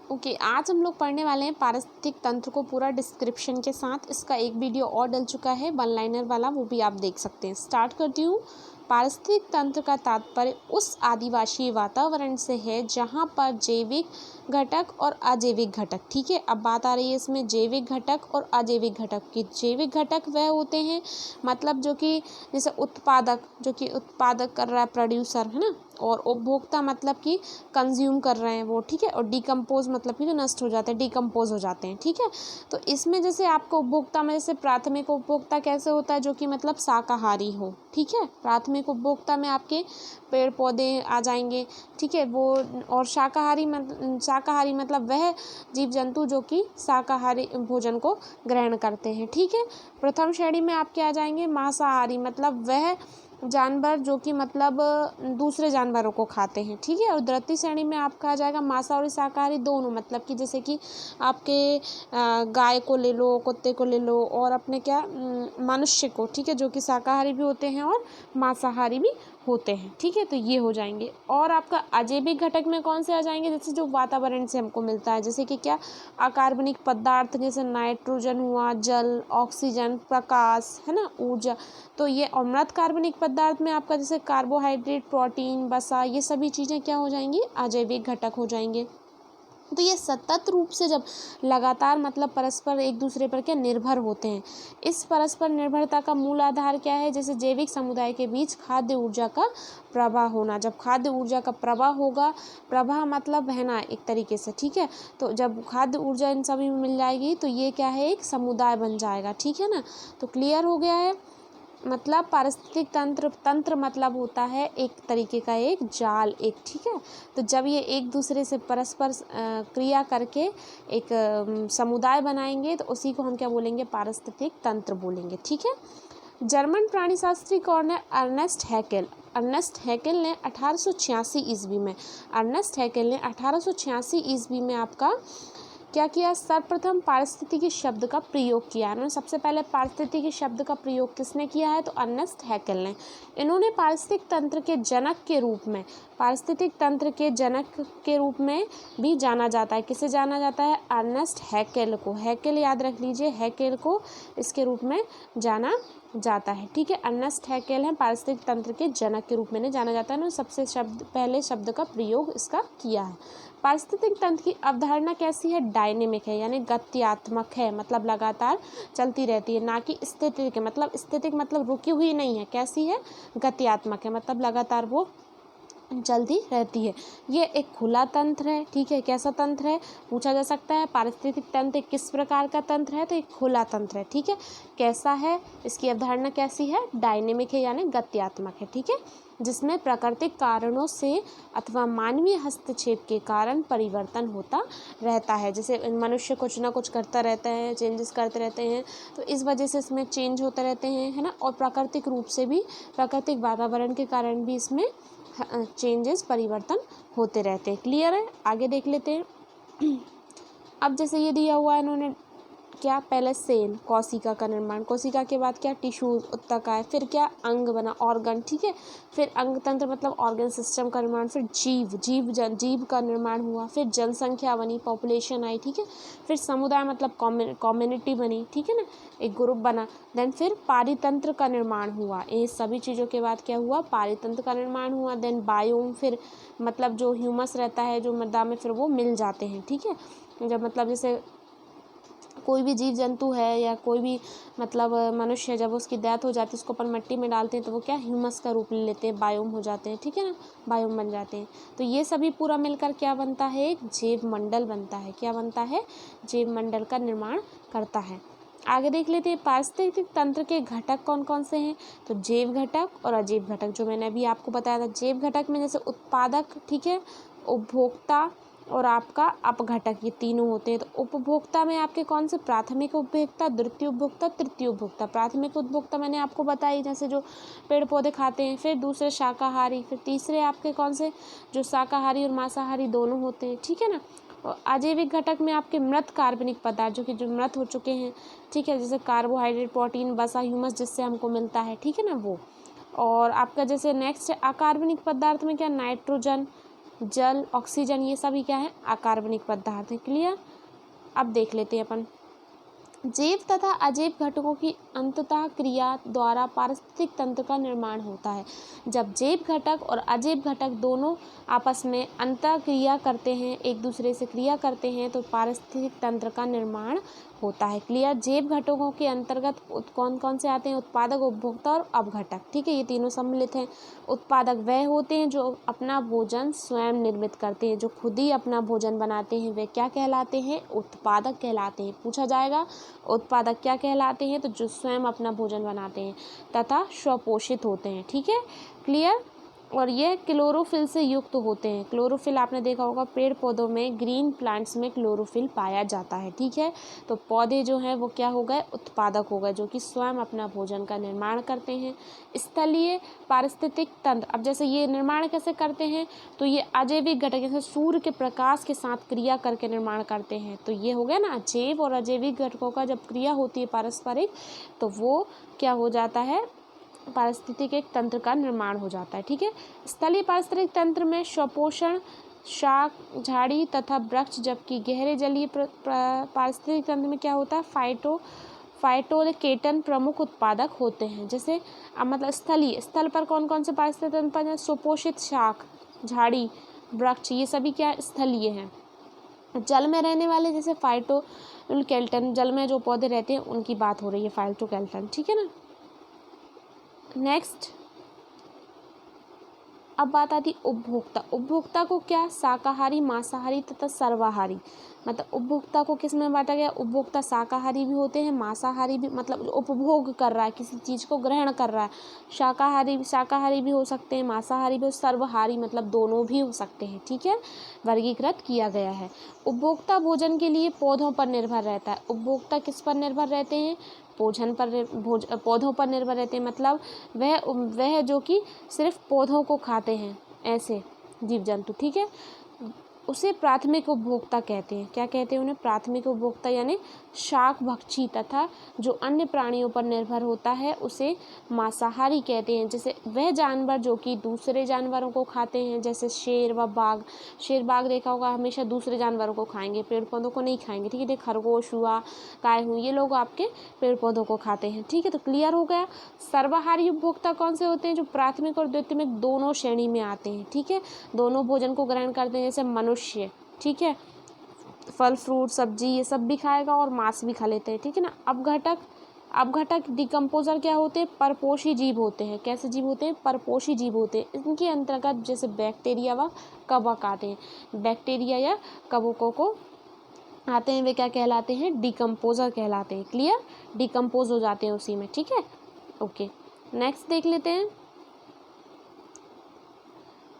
Okay आज हम लोग पढ़ने वाले हैं पारिस्थितिक तंत्र को पूरा डिस्क्रिप्शन के साथ। इसका एक वीडियो और डल चुका है वन लाइनर वाला, वो भी आप देख सकते हैं। स्टार्ट करती हूँ। पारिस्थितिक तंत्र का तात्पर्य उस आदिवासी वातावरण से है जहाँ पर जैविक घटक और अजैविक घटक, ठीक है। अब बात आ रही है इसमें जैविक घटक और अजैविक घटक की। जैविक घटक वह होते हैं मतलब जो कि जैसे उत्पादक, जो कि उत्पादक कर रहा है, प्रोड्यूसर है ना, और उपभोक्ता मतलब कि कंज्यूम कर रहे हैं वो, ठीक है। और डिकम्पोज मतलब कि जो नष्ट हो जाते हैं, डिकम्पोज हो जाते हैं, ठीक है। तो इसमें जैसे आपको उपभोक्ता में जैसे प्राथमिक उपभोक्ता कैसे होता है, जो कि मतलब शाकाहारी हो, ठीक है। प्राथमिक उपभोक्ता में आपके पेड़ पौधे आ जाएंगे, ठीक है वो। और शाकाहारी मतलब वह जीव जंतु जो कि शाकाहारी भोजन को ग्रहण करते हैं, ठीक है। प्रथम श्रेणी में आपके आ जाएंगे मांसाहारी, मतलब वह जानवर जो कि मतलब दूसरे जानवरों को खाते हैं, ठीक है। और द्वितीय श्रेणी में आपका आ जाएगा मांसाहारी शाकाहारी दोनों, मतलब कि जैसे कि आपके गाय को ले लो, कुत्ते को ले लो, और अपने क्या मनुष्य को, ठीक है, जो कि शाकाहारी भी होते हैं और मांसाहारी भी होते हैं, ठीक है। तो ये हो जाएंगे। और आपका अजैविक घटक में कौन से आ जाएंगे, जैसे जो वातावरण से हमको मिलता है, जैसे कि क्या अकार्बनिक पदार्थ, जैसे नाइट्रोजन हुआ, जल, ऑक्सीजन, प्रकाश, है ना, ऊर्जा। तो ये अम्लत कार्बनिक पदार्थ में आपका जैसे कार्बोहाइड्रेट, प्रोटीन, वसा, ये सभी चीज़ें क्या हो जाएंगी, अजैविक घटक हो जाएंगे। तो ये सतत रूप से जब लगातार मतलब परस्पर एक दूसरे पर क्या निर्भर होते हैं। इस परस्पर निर्भरता का मूल आधार क्या है, जैसे जैविक समुदाय के बीच खाद्य ऊर्जा का प्रवाह होना। जब खाद्य ऊर्जा का प्रवाह होगा, प्रवाह मतलब बहना एक तरीके से, ठीक है। तो जब खाद्य ऊर्जा इन सभी में मिल जाएगी तो ये क्या है, एक समुदाय बन जाएगा, ठीक है ना। तो क्लियर हो गया है। मतलब पारिस्थितिक तंत्र मतलब होता है एक तरीके का एक जाल, एक, ठीक है। तो जब ये एक दूसरे से परस्पर क्रिया करके एक समुदाय बनाएंगे तो उसी को हम क्या बोलेंगे, पारिस्थितिक तंत्र बोलेंगे, ठीक है। जर्मन प्राणीशास्त्री कौन है, अर्नेस्ट हैकेल। अर्नेस्ट हैकेल ने 1886 ईस्वी में, अर्नेस्ट हैकेल ने 1886 ईस्वी में आपका क्या किया, सर्वप्रथम पारिस्थितिकी शब्द का प्रयोग किया। इन्होंने सबसे पहले पारिस्थितिकी शब्द का प्रयोग किसने किया है, तो अर्नेस्ट हैकेल ने। इन्होंने पारिस्थितिक तंत्र के जनक के रूप में, पारिस्थितिक तंत्र के जनक के रूप में भी जाना जाता है। किसे जाना जाता है, अर्नेस्ट हैकेल को। हैकेल याद रख लीजिए, हैकेल को इसके रूप में जाना जाता है, ठीक है। अर्नेस्ट हैकेल है पारिस्थितिक तंत्र के जनक के रूप में जाना जाता है। इन्होंने सबसे पहले शब्द का प्रयोग इसका किया है। पारिस्थितिक तंत्र की अवधारणा कैसी है, डायनेमिक है, यानी गत्यात्मक है, मतलब लगातार चलती रहती है, ना कि स्थितिक, मतलब स्थितिक मतलब रुकी हुई नहीं है। कैसी है, गत्यात्मक है, मतलब लगातार वो चलती रहती है। ये एक खुला तंत्र है, ठीक है। कैसा तंत्र है, पूछा जा सकता है। पारिस्थितिक तंत्र किस प्रकार का तंत्र है, तो एक खुला तंत्र है, ठीक है। कैसा है, इसकी अवधारणा कैसी है, डायनेमिक है, यानी गत्यात्मक है, ठीक है। जिसमें प्राकृतिक कारणों से अथवा मानवीय हस्तक्षेप के कारण परिवर्तन होता रहता है। जैसे मनुष्य कुछ ना कुछ करता रहता है, चेंजेस करते रहते हैं, तो इस वजह से इसमें चेंज होते रहते हैं, है ना। और प्राकृतिक रूप से भी, प्राकृतिक वातावरण के कारण भी इसमें चेंजेस, परिवर्तन होते रहते हैं। क्लियर है, आगे देख लेते हैं। अब जैसे ये दिया हुआ है इन्होंने क्या, पहले सेल, कोशिका का निर्माण, कोशिका के बाद क्या, टिश्यूज, ऊतक, फिर क्या, अंग बना, ऑर्गन, ठीक है। फिर अंग तंत्र मतलब ऑर्गन सिस्टम का निर्माण, फिर जीव का निर्माण हुआ, फिर जनसंख्या बनी, पॉपुलेशन आई, ठीक है। फिर समुदाय मतलब कम्युनिटी बनी, ठीक है ना, एक ग्रुप बना। देन फिर पारितंत्र का निर्माण हुआ। ये सभी चीज़ों के बाद क्या हुआ, पारितंत्र का निर्माण हुआ। देन बायोम, फिर मतलब जो ह्यूमस रहता है जो मृदा में, फिर वो मिल जाते हैं, ठीक है। जब मतलब जैसे कोई भी जीव जंतु है या कोई भी मतलब मनुष्य है, जब उसकी डेथ हो जाती है, उसको अपन मिट्टी में डालते हैं तो वो क्या, ह्यूमस का रूप ले लेते हैं, बायोम हो जाते हैं, ठीक है ना, बायोम बन जाते हैं। तो ये सभी पूरा मिलकर क्या बनता है, एक जैव मंडल बनता है। क्या बनता है, जैव मंडल का निर्माण करता है। आगे देख लेते हैं पारिस्थितिक तंत्र के घटक कौन कौन से हैं, तो जैव घटक और अजैव घटक, जो मैंने अभी आपको बताया था। जैव घटक में जैसे उत्पादक, ठीक है, उपभोक्ता और आपका अपघटक, ये तीनों होते हैं। तो उपभोक्ता में आपके कौन से, प्राथमिक उपभोक्ता, द्वितीय उपभोक्ता, तृतीय उपभोक्ता। प्राथमिक उपभोक्ता मैंने आपको बताई, जैसे जो पेड़ पौधे खाते हैं। फिर दूसरे शाकाहारी, फिर तीसरे आपके कौन से, जो शाकाहारी और मांसाहारी दोनों होते हैं, ठीक है ना। और अजैविक घटक में आपके मृत कार्बनिक पदार्थ, जो मृत हो चुके हैं, ठीक है, जैसे कार्बोहाइड्रेट, प्रोटीन, वसा, ह्यूमस जिससे हमको मिलता है, ठीक है ना, वो। और आपका जैसे नेक्स्ट अकार्बनिक पदार्थ में क्या, नाइट्रोजन, जल, ऑक्सीजन, ये सभी क्या है, अकार्बनिक पदार्थ है। क्लियर। अब देख लेते हैं अपन जैव तथा अजैव घटकों की अंततः क्रिया द्वारा पारिस्थितिक तंत्र का निर्माण होता है। जब जैव घटक और अजैव घटक दोनों आपस में अंतः क्रिया करते हैं, एक दूसरे से क्रिया करते हैं, तो पारिस्थितिक तंत्र का निर्माण होता है। क्लियर। जैव घटकों के अंतर्गत कौन कौन से आते हैं, उत्पादक, उपभोक्ता और अपघटक। ठीक है, ये तीनों सम्मिलित हैं। उत्पादक वह होते हैं जो अपना भोजन स्वयं निर्मित करते हैं, जो खुद ही अपना भोजन बनाते हैं, वे क्या कहलाते हैं, उत्पादक कहलाते हैं। पूछा जाएगा उत्पादक क्या कहलाते हैं, तो जो स्वयं अपना भोजन बनाते हैं तथा स्वपोषित होते हैं। ठीक है, क्लियर। और यह क्लोरोफिल से युक्त होते हैं। क्लोरोफिल आपने देखा होगा पेड़ पौधों में, ग्रीन प्लांट्स में क्लोरोफिल पाया जाता है। ठीक है, तो पौधे जो हैं वो क्या हो गए, उत्पादक हो गए, जो कि स्वयं अपना भोजन का निर्माण करते हैं। स्थलीय पारिस्थितिक तंत्र, अब जैसे ये निर्माण कैसे करते हैं, तो ये अजैविक घटक जैसे सूर्य के प्रकाश के साथ क्रिया करके निर्माण करते हैं। तो ये हो गया ना, जैव और अजैविक घटकों का जब क्रिया होती है पारस्परिक, तो वो क्या हो जाता है, पारिस्थितिक एक तंत्र का निर्माण हो जाता है। ठीक है, स्थलीय पारिस्थितिक तंत्र में स्वपोषण, शाक, झाड़ी तथा वृक्ष, जबकि गहरे जलीय पारिस्थितिक तंत्र में क्या होता है, फाइटोकेटन प्रमुख उत्पादक होते हैं। जैसे अब मतलब स्थलीय, स्थल पर कौन कौन से पारिस्थितिक तंत्र, सुपोषित शाक, झाड़ी, वृक्ष, ये सभी क्या स्थलीय हैं। जल में रहने वाले जैसे फाइटोकेल्टन, जल में जो पौधे रहते हैं उनकी बात हो रही है, फाइटोकेल्टन। ठीक है ना। नेक्स्ट, अब बात आती उपभोक्ता। उपभोक्ता को क्या, शाकाहारी, मांसाहारी तथा सर्वाहारी, मतलब उपभोक्ता को किस में बांटा गया, उपभोक्ता शाकाहारी भी होते हैं, मांसाहारी भी, मतलब उपभोग कर रहा है, किसी चीज़ को ग्रहण कर रहा है, शाकाहारी भी हो सकते हैं, मांसाहारी भी, सर्वहारी मतलब दोनों भी हो सकते हैं। ठीक है, वर्गीकृत किया गया है। उपभोक्ता भोजन के लिए पौधों पर निर्भर रहता है। उपभोक्ता किस पर निर्भर रहते हैं, पौधों पर निर्भर रहते हैं, मतलब वह जो कि सिर्फ पौधों को खाते हैं, ऐसे जीव जंतु। ठीक है, उसे प्राथमिक उपभोक्ता कहते हैं। क्या कहते हैं उन्हें, प्राथमिक उपभोक्ता, यानी शाक भक्षी तथा जो अन्य प्राणियों पर निर्भर होता है उसे मांसाहारी कहते हैं। जैसे वह जानवर जो कि दूसरे जानवरों को खाते हैं, जैसे शेर व बाघ। शेर बाघ देखा होगा हमेशा दूसरे जानवरों को खाएंगे, पेड़ पौधों को नहीं खाएंगे। ठीक है, खरगोश हुआ, गाय हुई, ये लोग आपके पेड़ पौधों को खाते हैं। ठीक है, तो क्लियर हो गया। सर्वाहारी उपभोक्ता कौन से होते हैं, जो प्राथमिक और द्वितीयक दोनों श्रेणी में आते हैं। ठीक है, दोनों भोजन को ग्रहण करते हैं, जैसे मनुष्य। ठीक है, फल फ्रूट सब्जी ये सब भी खाएगा और मांस भी खा लेते हैं। ठीक है ना। अपघटक डिकम्पोजर क्या होते हैं, परपोषी जीव होते हैं। कैसे जीव होते हैं, परपोषी जीव होते हैं। इनके अंतर्गत जैसे बैक्टीरिया व कवक आते हैं। बैक्टीरिया या कवकों को आते हैं, वे क्या कहलाते हैं, डिकम्पोजर कहलाते हैं। क्लियर, डिकम्पोज हो जाते हैं उसी में। ठीक है, ओके। नेक्स्ट देख लेते हैं,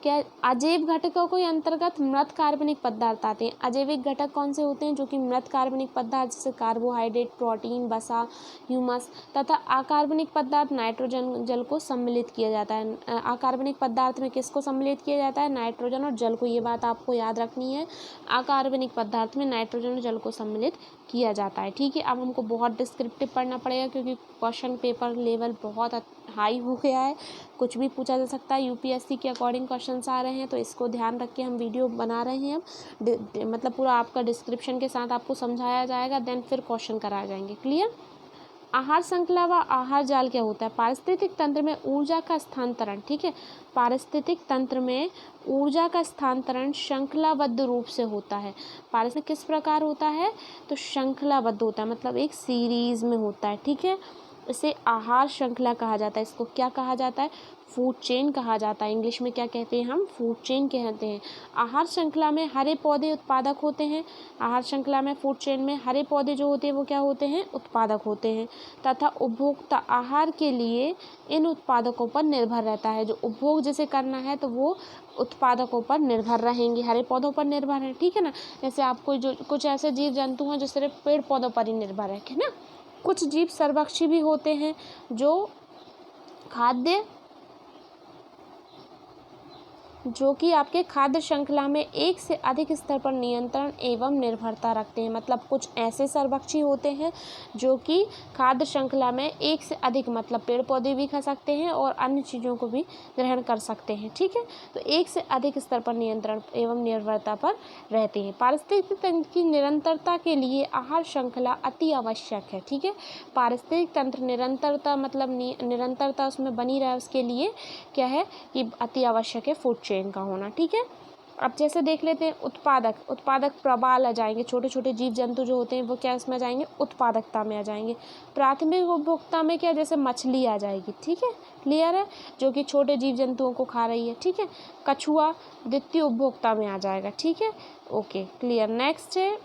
क्या अजैव घटकों के अंतर्गत मृत कार्बनिक पदार्थ आते हैं। अजैविक घटक कौन से होते हैं, जो कि मृत कार्बनिक पदार्थ जैसे कार्बोहाइड्रेट, प्रोटीन, वसा, ह्यूमस तथा अकार्बनिक पदार्थ नाइट्रोजन, जल को सम्मिलित किया जाता है। अकार्बनिक पदार्थ में किसको सम्मिलित किया जाता है, नाइट्रोजन और जल को। ये बात आपको याद रखनी है, अकार्बनिक पदार्थ में नाइट्रोजन और जल को सम्मिलित किया जाता है। ठीक है, अब हमको बहुत डिस्क्रिप्टिव पढ़ना पड़ेगा क्योंकि क्वेश्चन पेपर लेवल बहुत हाई हो गया है, कुछ भी पूछा जा सकता है। यूपीएससी के अकॉर्डिंग क्वेश्चंस आ रहे हैं, तो इसको ध्यान रख के हम वीडियो बना रहे हैं। मतलब पूरा आपका डिस्क्रिप्शन के साथ आपको समझाया जाएगा, देन फिर क्वेश्चन कराए जाएंगे। क्लियर। आहार श्रृंखला व आहार जाल क्या होता है, पारिस्थितिक तंत्र में ऊर्जा का स्थानांतरण। ठीक है, पारिस्थितिक तंत्र में ऊर्जा का स्थानांतरण श्रृंखलाबद्ध रूप से होता है। पारिस्थितिक किस प्रकार होता है, तो श्रृंखलाबद्ध होता है, मतलब एक सीरीज में होता है। ठीक है, इसे आहार श्रृंखला कहा जाता है। इसको क्या कहा जाता है, फूड चेन कहा जाता है। इंग्लिश में क्या कहते हैं हम, फूड चेन कहते हैं। आहार श्रृंखला में हरे पौधे उत्पादक होते हैं। आहार श्रृंखला में, फूड चेन में हरे पौधे जो होते हैं वो क्या होते हैं, उत्पादक होते हैं, तथा उपभोक्ता आहार के लिए इन उत्पादकों पर निर्भर रहता है। जो उपभोग जैसे करना है तो वो उत्पादकों पर निर्भर रहेंगे, हरे पौधों पर निर्भर है। ठीक है ना। जैसे आपको जो कुछ ऐसे जीव जंतु हैं जो सिर्फ पेड़ पौधों पर ही निर्भर है ना। कुछ जीव सर्वभक्षी भी होते हैं जो खाद्य जो कि आपके खाद्य श्रृंखला में एक से अधिक स्तर पर नियंत्रण एवं निर्भरता रखते हैं। मतलब कुछ ऐसे सर्वभक्षी होते हैं जो कि खाद्य श्रृंखला में एक से अधिक, मतलब पेड़ पौधे भी खा सकते हैं और अन्य चीज़ों को भी ग्रहण कर सकते हैं, ठीक है। तो एक से अधिक स्तर पर नियंत्रण एवं निर्भरता पर रहते हैं। पारिस्थितिक तंत्र की निरंतरता के लिए आहार श्रृंखला अति आवश्यक है, ठीक है। पारिस्थितिक तंत्र निरंतरता, मतलब निरंतरता उसमें बनी रहे, उसके लिए क्या है कि अति आवश्यक है फूड चेन का होना, ठीक है। अब जैसे देख लेते हैं उत्पादक प्रवाल आ जाएंगे, छोटे छोटे जीव जंतु जो होते हैं वो क्या इसमें आ जाएंगे, उत्पादकता में आ जाएंगे। प्राथमिक उपभोक्ता में क्या, जैसे मछली आ जाएगी, ठीक है, क्लियर है, जो कि छोटे जीव जंतुओं को खा रही है, ठीक है। कछुआ द्वितीय उपभोक्ता में आ जाएगा, ठीक है, ओके क्लियर। नेक्स्ट है,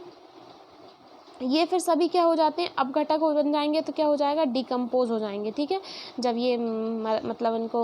ये फिर सभी क्या हो जाते हैं, अपघटक बन जाएंगे, तो क्या हो जाएगा, डिकम्पोज हो जाएंगे, ठीक है। जब ये मतलब इनको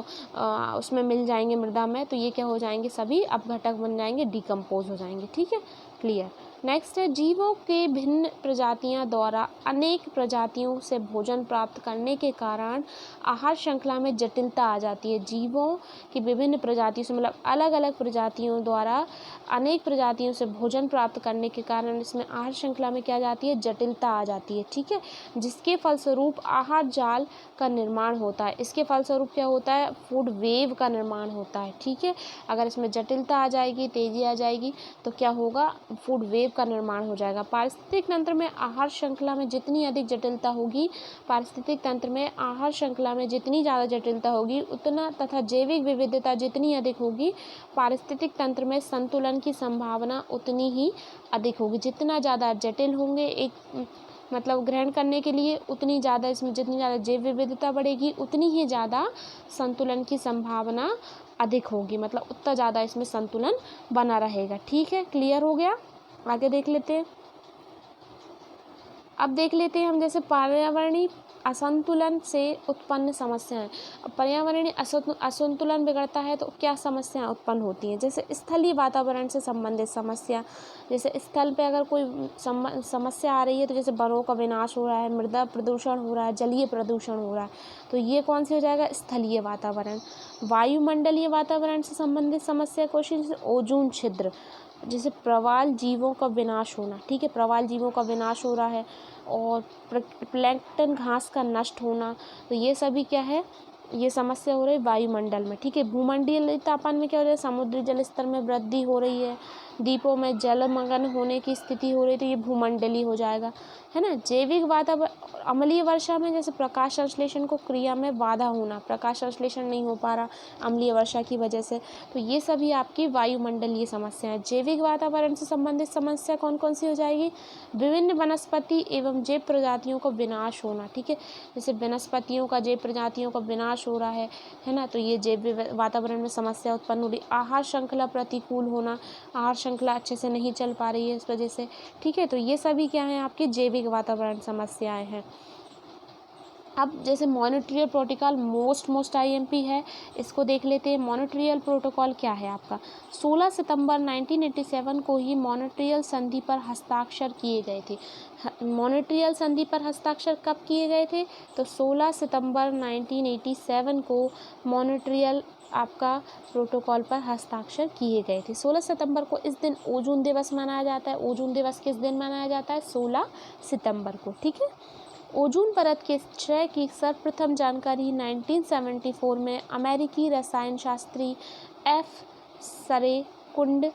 उसमें मिल जाएंगे मृदा में, तो ये क्या हो जाएंगे, सभी अपघटक बन जाएंगे, डिकम्पोज हो जाएंगे, ठीक है, क्लियर। नेक्स्ट है, जीवों के भिन्न प्रजातियां द्वारा अनेक प्रजातियों से भोजन प्राप्त करने के कारण आहार श्रृंखला में जटिलता आ जाती है। जीवों की विभिन्न प्रजातियों से, मतलब अलग अलग प्रजातियों द्वारा अनेक प्रजातियों से भोजन प्राप्त करने के कारण इसमें आहार श्रृंखला में क्या आ जाती है, जटिलता आ जाती है, ठीक है। जिसके फलस्वरूप आहार जाल का निर्माण होता है। इसके फलस्वरूप क्या होता है, फूड वेव का निर्माण होता है, ठीक है। अगर इसमें जटिलता आ जाएगी, तेजी आ जाएगी, तो क्या होगा, फूड वेव का निर्माण हो जाएगा। पारिस्थितिक तंत्र में आहार श्रृंखला में जितनी अधिक जटिलता होगी, पारिस्थितिक तंत्र में आहार श्रृंखला में जितनी ज़्यादा जटिलता होगी उतना, तथा जैविक विविधता जितनी अधिक होगी, पारिस्थितिक तंत्र में संतुलन की संभावना उतनी ही अधिक होगी। जितना ज़्यादा जटिल होंगे एक मतलब ग्रहण करने के लिए, उतनी ज़्यादा इसमें, जितनी ज़्यादा जैव विविधता बढ़ेगी उतनी ही ज़्यादा संतुलन की संभावना अधिक होगी, मतलब उतना ज़्यादा इसमें संतुलन बना रहेगा, ठीक है, क्लियर हो गया। आगे देख लेते हैं। अब देख लेते हैं हम जैसे पर्यावरणीय असंतुलन से उत्पन्न समस्याएं। पर्यावरणीय असंतुलन बिगड़ता है तो क्या समस्याएं उत्पन्न होती हैं, जैसे स्थलीय वातावरण से संबंधित समस्या। जैसे स्थल पे अगर कोई समस्या आ रही है, तो जैसे वनों का विनाश हो रहा है, मृदा प्रदूषण हो रहा है, जलीय प्रदूषण हो रहा है, तो ये कौन सी हो जाएगा, स्थलीय वातावरण। वायुमंडलीय वातावरण से संबंधित समस्या क्वेश्चन, जैसे ओजोन छिद्र, जैसे प्रवाल जीवों का विनाश होना, ठीक है, प्रवाल जीवों का विनाश हो रहा है, और प्लैंक्टन घास का नष्ट होना, तो ये सभी क्या है, ये समस्या हो रही है वायुमंडल में, ठीक है। भूमंडलीय तापमान में क्या हो रहा है, समुद्री जल स्तर में वृद्धि हो रही है, द्वीपों में जलमग्न होने की स्थिति हो रही है, तो ये भूमंडलीय हो जाएगा, है ना। जैविक वातावरण, अम्लीय वर्षा में जैसे प्रकाश संश्लेषण को क्रिया में बाधा होना, प्रकाश संश्लेषण नहीं हो पा रहा अम्लीय वर्षा की वजह से, तो ये सभी आपकी वायुमंडलीय समस्या है। जैविक वातावरण से संबंधित समस्या कौन कौन सी हो जाएगी, विभिन्न वनस्पति एवं जैव प्रजातियों का विनाश होना, ठीक है। जैसे वनस्पतियों का, जैव प्रजातियों का विनाश हो रहा है ना, तो ये जैव वातावरण में समस्या उत्पन्न हो रही। आहार श्रृंखला प्रतिकूल होना, आहार श्रृंखला अच्छे से नहीं चल पा रही है इस वजह से, ठीक है। तो ये सभी क्या है, आपकी जैविक वातावरण समस्याएं हैं। अब जैसे मॉनिट्रियल प्रोटोकॉल मोस्ट आईएमपी है, इसको देख लेते हैं। मॉनिट्रियल प्रोटोकॉल क्या है आपका, 16 सितंबर 1987 को ही मॉनिट्रियल संधि पर हस्ताक्षर किए गए थे। मॉनिट्रियल संधि पर हस्ताक्षर कब किए गए थे, तो 16 सितंबर 1987 को मॉनिट्रियल आपका प्रोटोकॉल पर हस्ताक्षर किए गए थे। 16 सितंबर को इस दिन ओजोन दिवस मनाया जाता है। ओजोन दिवस किस दिन मनाया जाता है, 16 सितंबर को, ठीक है। ओजोन परत के क्षय की सर्वप्रथम जानकारी 1974 में अमेरिकी रसायन शास्त्री एफ सरेकुंड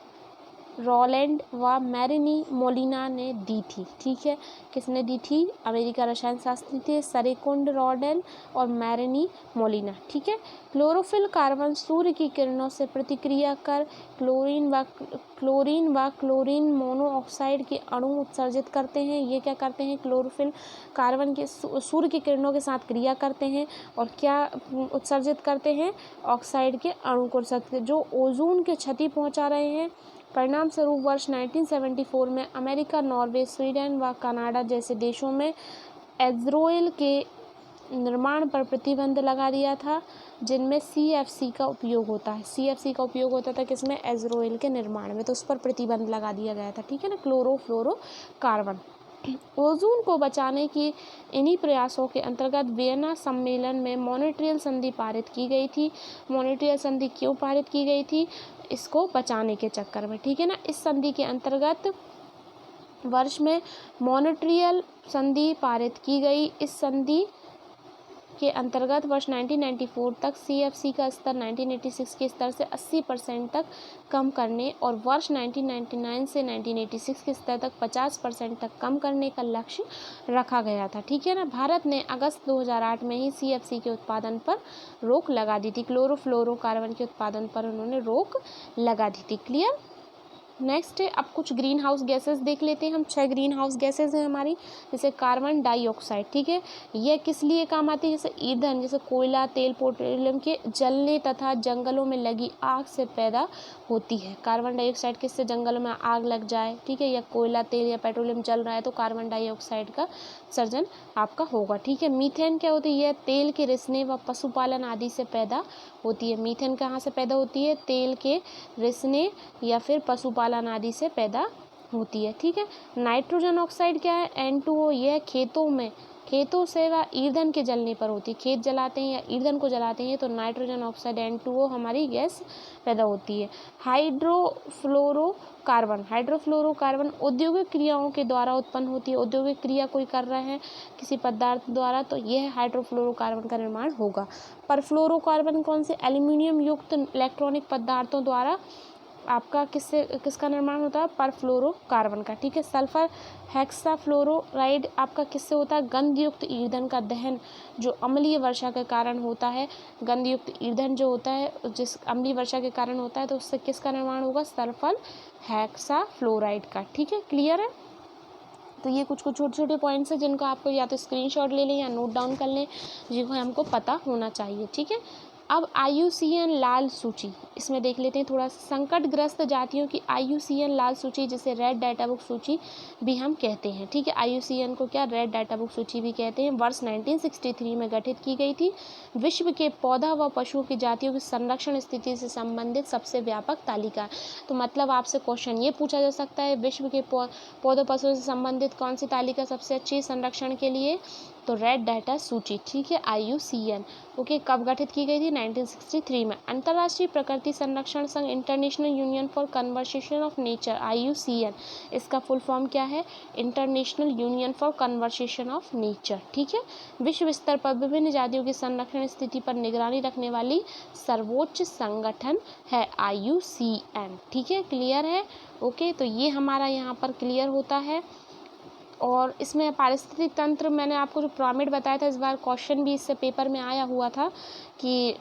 रोलैंड व मैरिनी मोलिना ने दी थी, ठीक है। किसने दी थी, अमेरिका रसायन शास्त्री थे सरेकुंड रोडेल और मैरिनी मोलिना, ठीक है। क्लोरोफिल कार्बन सूर्य की किरणों से प्रतिक्रिया कर क्लोरीन व क्लोरीन मोनोऑक्साइड के अणु उत्सर्जित करते हैं। ये क्या करते हैं, क्लोरोफिल कार्बन के सूर्य की किरणों के साथ क्रिया करते हैं और क्या उत्सर्जित करते हैं, ऑक्साइड के अणु को उत्सर्जित, जो ओजोन के क्षति पहुंचा रहे हैं। परिणाम स्वरूप वर्ष 1974 में अमेरिका, नॉर्वे, स्वीडन व कनाडा जैसे देशों में एज़रोल के निर्माण पर प्रतिबंध लगा दिया था, जिनमें CFC का उपयोग होता है। CFC का उपयोग होता था किसमें, एज़रोल के निर्माण में, तो उस पर प्रतिबंध लगा दिया गया था, ठीक है ना, क्लोरोफ्लोरोकार्बन। ओजोन को बचाने की इन्हीं प्रयासों के अंतर्गत वियना सम्मेलन में मॉनिट्रियल संधि पारित की गई थी। मॉनिट्रियल संधि क्यों पारित की गई थी, इसको बचाने के चक्कर में, ठीक है ना। इस संधि के अंतर्गत वर्ष में मॉन्ट्रियल संधि पारित की गई। इस संधि के अंतर्गत वर्ष 1994 तक CFC का स्तर 1986 के स्तर से 80% तक कम करने और वर्ष 1999 से 1986 के स्तर तक 50% तक कम करने का लक्ष्य रखा गया था, ठीक है ना। भारत ने अगस्त 2008 में ही CFC के उत्पादन पर रोक लगा दी थी। क्लोरोफ्लोरोकार्बन के उत्पादन पर उन्होंने रोक लगा दी थी। क्लियर। नेक्स्ट है, अब कुछ ग्रीन हाउस गैसेस देख लेते हैं हम। 6 ग्रीन हाउस गैसेस हैं हमारी, जैसे कार्बन डाइऑक्साइड, ठीक है। यह किस लिए काम आती है, जैसे ईंधन, जैसे कोयला, तेल, पेट्रोलियम के जलने तथा जंगलों में लगी आग से पैदा होती है। कार्बन डाइऑक्साइड किससे, जंगलों में आग लग जाए, ठीक है, या कोयला, तेल या पेट्रोलियम जल रहा है तो कार्बन डाइऑक्साइड का सर्जन आपका होगा, ठीक है। मीथेन क्या होती है, यह तेल के रिसने व पशुपालन आदि से पैदा होती है। मीथेन कहाँ से पैदा होती है, तेल के रिसने या फिर पशुपालन आदि से पैदा होती है, ठीक है। नाइट्रोजन ऑक्साइड क्या है, N2O, यह खेतों से व ईंधन के जलने पर होती है। खेत जलाते हैं या ईंधन को जलाते हैं तो नाइट्रोजन ऑक्साइड N2O हमारी गैस पैदा होती है। हाइड्रोफ्लोरोकार्बन औद्योगिक क्रियाओं के द्वारा उत्पन्न होती है। औद्योगिक क्रिया कोई कर रहे हैं किसी पदार्थ द्वारा तो यह हाइड्रोफ्लोरोकार्बन का निर्माण होगा। परफ्लोरोकार्बन कौन से, एल्यूमिनियम युक्त इलेक्ट्रॉनिक पदार्थों द्वारा आपका किसका निर्माण होता है, परफ्लोरोकार्बन का, ठीक है। सल्फर हेक्साफ्लोराइड आपका किससे होता है, गंधयुक्त ईंधन का दहन जो अम्लीय वर्षा के कारण होता है। गंधयुक्त ईंधन जो होता है जिस अम्लीय वर्षा के कारण होता है तो उससे किसका निर्माण होगा, सल्फर हेक्साफ्लोराइड का, ठीक है। क्लियर है। तो ये कुछ छोटे छोटे पॉइंट्स हैं जिनको आपको या तो स्क्रीनशॉट ले लें या नोट डाउन कर लें, जिनको हमको पता होना चाहिए, ठीक है। अब IUCN लाल सूची, इसमें देख लेते हैं थोड़ा। संकटग्रस्त जातियों की IUCN लाल सूची, जिसे रेड डाटा बुक सूची भी हम कहते हैं, ठीक है। IUCN को क्या, रेड डाटा बुक सूची भी कहते हैं। वर्ष 1963 में गठित की गई थी। विश्व के पौधा व पशुओं की जातियों की संरक्षण स्थिति से संबंधित सबसे व्यापक तालिका। तो मतलब आपसे क्वेश्चन ये पूछा जा सकता है, विश्व के पौधों पशुओं से संबंधित कौन सी तालिका सबसे अच्छी संरक्षण के लिए, तो रेड डाटा सूची, ठीक है, IUCN। ओके, कब गठित की गई थी, 1963 में। अंतर्राष्ट्रीय प्रकृति संरक्षण संघ, international union for conservation of nature, IUCN, इसका फुल फॉर्म क्या है, international union for conservation of nature, ठीक है। विश्व स्तर पर विभिन्न जातियों की संरक्षण स्थिति पर निगरानी रखने वाली सर्वोच्च संगठन है IUCN, ठीक है। क्लियर है। ओके, तो ये हमारा यहाँ पर क्लियर होता है। और इसमें पारिस्थितिक तंत्र, मैंने आपको जो पिरामिड बताया था, इस बार क्वेश्चन भी इससे पेपर में आया हुआ था कि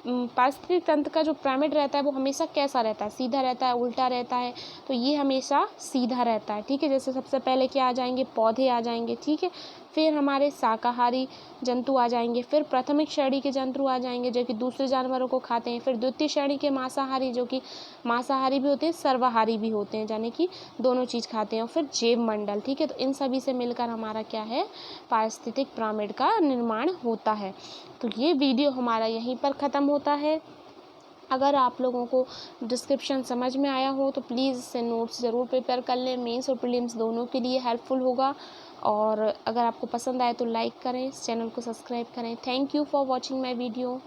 पारिस्थितिक तंत्र का जो पिरामिड रहता है वो हमेशा कैसा रहता है, सीधा रहता है, उल्टा रहता है, तो ये हमेशा सीधा रहता है, ठीक है। जैसे सबसे पहले क्या आ जाएंगे, पौधे आ जाएंगे, ठीक है, फिर हमारे शाकाहारी जंतु आ जाएंगे, फिर प्राथमिक श्रेणी के जंतु आ जाएंगे जो कि दूसरे जानवरों को खाते हैं, फिर द्वितीय श्रेणी के मांसाहारी जो कि मांसाहारी भी होते हैं, सर्वाहारी भी होते हैं, यानी कि दोनों चीज़ खाते हैं, और फिर जैव मंडल, ठीक है। तो इन सभी से मिलकर हमारा क्या है, पारिस्थितिक पिरामिड का निर्माण होता है। तो ये वीडियो हमारा यहीं पर ख़त्म होता है। अगर आप लोगों को डिस्क्रिप्शन समझ में आया हो तो प्लीज़ इससे नोट्स ज़रूर प्रिपेयर कर लें, मेंस और प्रीलिम्स दोनों के लिए हेल्पफुल होगा। और अगर आपको पसंद आए तो लाइक करें, इस चैनल को सब्सक्राइब करें। Thank you for watching my video.